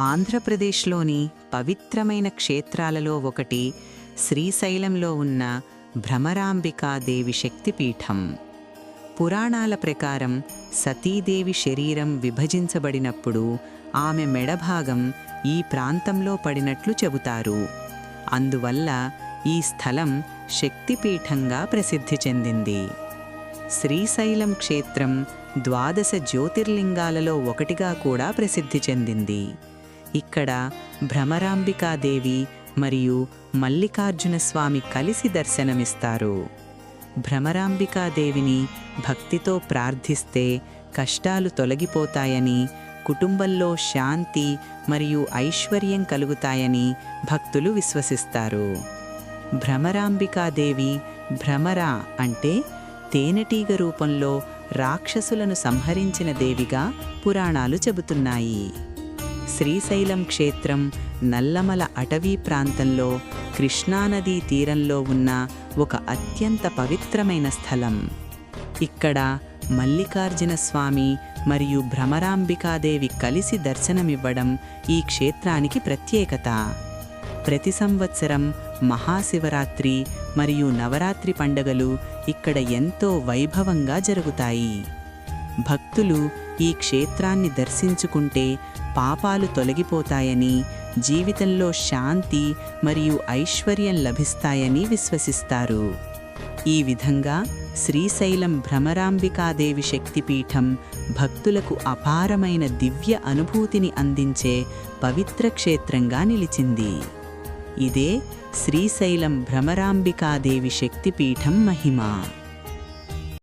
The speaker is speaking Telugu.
ఆంధ్రప్రదేశ్లోని పవిత్రమైన క్షేత్రాలలో ఒకటి శ్రీశైలంలో ఉన్న భ్రమరాంబికాదేవి శక్తిపీఠం. పురాణాల ప్రకారం సతీదేవి శరీరం విభజించబడినప్పుడు ఆమె మెడభాగం ఈ ప్రాంతంలో పడినట్లు చెబుతారు. అందువల్ల ఈ స్థలం శక్తిపీఠంగా ప్రసిద్ధి చెందింది. శ్రీశైలం క్షేత్రం 12 జ్యోతిర్లింగాలలో ఒకటిగా కూడా ప్రసిద్ధి చెందింది. ఇక్కడ భ్రమరాంబికాదేవి మరియు మల్లికార్జునస్వామి కలిసి దర్శనమిస్తారు. భ్రమరాంబికాదేవిని భక్తితో ప్రార్థిస్తే కష్టాలు తొలగిపోతాయని, కుటుంబంలో శాంతి మరియు ఐశ్వర్యం కలుగుతాయని భక్తులు విశ్వసిస్తారు. భ్రమరాంబికాదేవి భ్రమర అంటే తేనెటీగ రూపంలో రాక్షసులను సంహరించిన దేవిగా పురాణాలు చెబుతున్నాయి. శ్రీశైలం క్షేత్రం నల్లమల అటవీ ప్రాంతంలో కృష్ణానదీ తీరంలో ఉన్న ఒక అత్యంత పవిత్రమైన స్థలం. ఇక్కడ మల్లికార్జున స్వామి మరియు భ్రమరాంబికాదేవి కలిసి దర్శనమివ్వడం ఈ క్షేత్రానికి ప్రత్యేకత. ప్రతి సంవత్సరం మహాశివరాత్రి మరియు నవరాత్రి పండుగలు ఇక్కడ ఎంతో వైభవంగా జరుగుతాయి. భక్తులు ఈ క్షేత్రాన్ని దర్శించుకుంటే పాపాలు తొలగిపోతాయని, జీవితంలో శాంతి మరియు ఐశ్వర్యం లభిస్తాయని విశ్వసిస్తారు. ఈ విధంగా శ్రీశైలం భ్రమరాంబికాదేవి శక్తిపీఠం భక్తులకు అపారమైన దివ్య అనుభూతిని అందించే పవిత్ర క్షేత్రంగా నిలిచింది. ఇదే శ్రీశైలం భ్రమరాంబికాదేవి శక్తిపీఠం మహిమ.